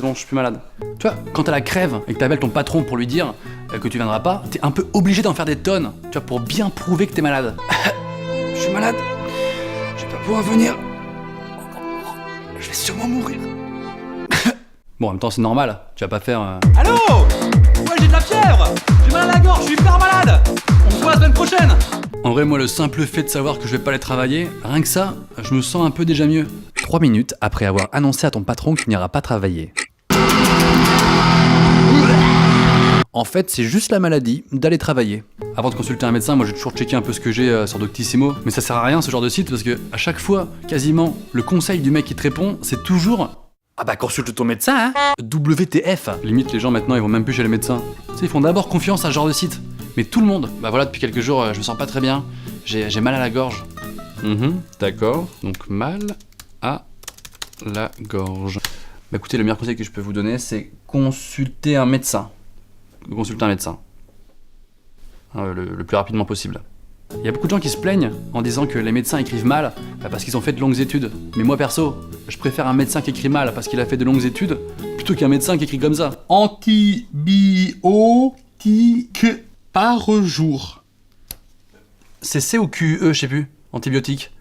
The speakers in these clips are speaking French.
bon, je suis plus malade. Tu vois, quand t'as la crève et que t'appelles ton patron pour lui dire que tu viendras pas, t'es un peu obligé d'en faire des tonnes, tu vois, pour bien prouver que t'es malade. Je suis malade, je vais pas pouvoir venir. Je vais sûrement mourir. Bon, en même temps, c'est normal, tu vas pas faire... Allô? Ouais, j'ai de la fièvre! J'ai mal à la gorge, je suis hyper malade! On se voit la semaine prochaine! En vrai, moi, le simple fait de savoir que je vais pas aller travailler, rien que ça, je me sens un peu déjà mieux. 3 minutes après avoir annoncé à ton patron que tu n'iras pas travailler. En fait, c'est juste la maladie d'aller travailler. Avant de consulter un médecin, moi j'ai toujours checké un peu ce que j'ai sur Doctissimo, mais ça sert à rien ce genre de site parce que à chaque fois, quasiment, le conseil du mec qui te répond, c'est toujours ah bah consulte ton médecin, hein. WTF. Limite les gens maintenant ils vont même plus chez les médecins. Tu sais, ils font d'abord confiance à ce genre de site. Mais tout le monde, bah voilà, depuis quelques jours, je me sens pas très bien. J'ai mal à la gorge. D'accord, donc mal à la gorge. Bah écoutez, le meilleur conseil que je peux vous donner, c'est consulter un médecin. Consulter un médecin. Le plus rapidement possible. Il y a beaucoup de gens qui se plaignent en disant que les médecins écrivent mal parce qu'ils ont fait de longues études. Mais moi perso, je préfère un médecin qui écrit mal parce qu'il a fait de longues études plutôt qu'un médecin qui écrit comme ça. Antibiotique par jour. C'est C ou QE, je sais plus. Antibiotique.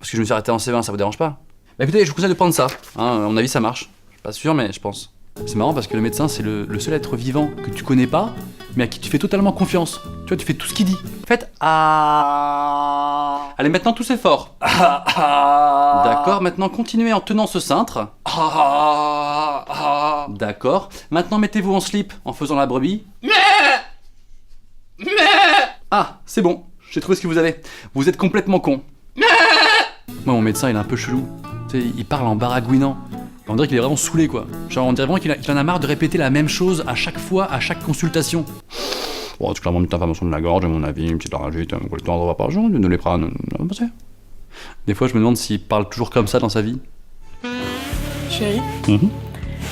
Parce que je me suis arrêté en C20, ça vous dérange pas? Bah écoutez, je vous conseille de prendre ça. À mon avis, ça marche. Je suis pas sûr, mais je pense. C'est marrant parce que le médecin, c'est le seul être vivant que tu connais pas, mais à qui tu fais totalement confiance. Tu vois, tu fais tout ce qu'il dit. Faites ah. Allez, maintenant tous c'est fort. D'accord, maintenant continuez en tenant ce cintre. D'accord. Maintenant mettez-vous en slip en faisant la brebis. Ah, c'est bon. J'ai trouvé ce que vous avez. Vous êtes complètement con. Moi, mon médecin, il est un peu chelou. Tu sais, il parle en baragouinant. On dirait qu'il est vraiment saoulé, quoi. Genre, on dirait vraiment qu'il en a marre de répéter la même chose à chaque fois, à chaque consultation. Bon, c'est clairement une petite inflammation de la gorge, à mon avis, une petite laryngite, un coup de temps, par jour, de Doliprane, Des fois, je me demande s'il parle toujours comme ça dans sa vie. Chérie,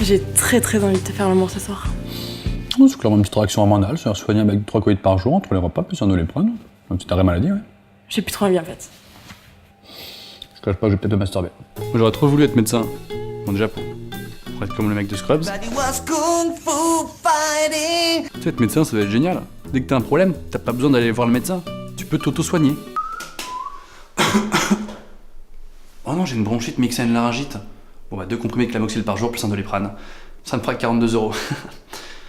j'ai très envie de te faire l'amour ce soir. C'est clairement une petite réaction hormonale, c'est soigner avec 3 coïdes par jour entre les repas, plus un Doliprane. Un petit arrêt maladie, ouais. J'ai plus trop envie en fait. Je cache pas, je vais peut-être me masturber. Moi, j'aurais trop voulu être médecin. Bon, déjà, pour être comme le mec de Scrubs. Tu sais, être médecin, ça doit être génial. Dès que t'as un problème, t'as pas besoin d'aller voir le médecin. Tu peux t'auto-soigner. Oh non, j'ai une bronchite mixée à une laryngite. Bon bah 2 comprimés Clamoxyl par jour plus un Doliprane. Ça me fera 42 €.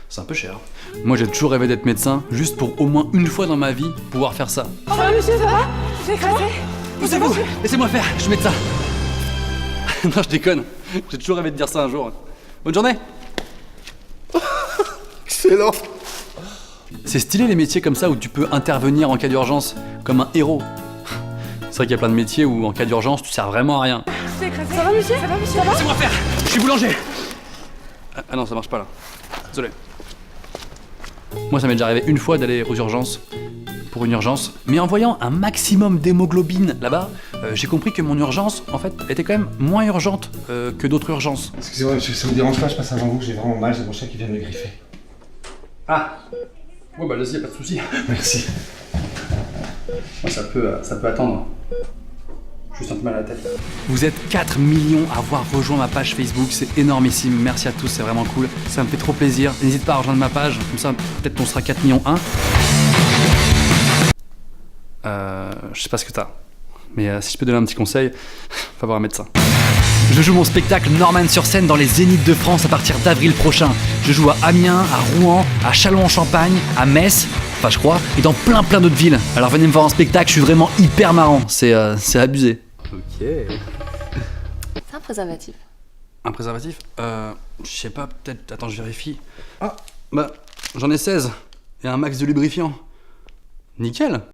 C'est un peu cher. Moi j'ai toujours rêvé d'être médecin, juste pour au moins une fois dans ma vie pouvoir faire ça. Ça va monsieur, ça va? J'ai éclaté? Poussez-vous, laissez-moi faire, je suis médecin. Non, je déconne. J'ai toujours rêvé de dire ça un jour. Bonne journée. Excellent. C'est stylé les métiers comme ça où tu peux intervenir en cas d'urgence, comme un héros. C'est vrai qu'il y a plein de métiers où en cas d'urgence tu sers vraiment à rien. J'ai éclaté. Ça va monsieur? Ça va monsieur? Ça va? Laissez-moi faire, je suis boulanger. Ah non, ça marche pas là. Désolé. Moi ça m'est déjà arrivé une fois d'aller aux urgences pour une urgence, mais en voyant un maximum d'hémoglobine là-bas, j'ai compris que mon urgence, en fait, était quand même moins urgente que d'autres urgences. Excusez-moi, ça vous dérange pas, je passe avant vous, j'ai vraiment mal, c'est mon chat qui vient de me griffer. Ah. Ouais bah vas-y, y'a pas de soucis. Merci. Moi, ça peut attendre. Juste un peu mal à la tête. Vous êtes 4 millions à avoir rejoint ma page Facebook, c'est énormissime. Merci à tous, c'est vraiment cool. Ça me fait trop plaisir. N'hésite pas à rejoindre ma page, comme ça peut-être qu'on sera 4 millions 1. Je sais pas ce que t'as, mais si je peux donner un petit conseil, va voir un médecin. Je joue mon spectacle Norman sur scène dans les Zéniths de France à partir d'avril prochain. Je joue à Amiens, à Rouen, à Châlons-en-Champagne, à Metz, enfin je crois, et dans plein d'autres villes. Alors venez me voir en spectacle, je suis vraiment hyper marrant, c'est abusé. Ok. C'est un préservatif. Un préservatif je sais pas, peut-être, attends je vérifie. Ah, bah j'en ai 16, et un max de lubrifiant. Nickel.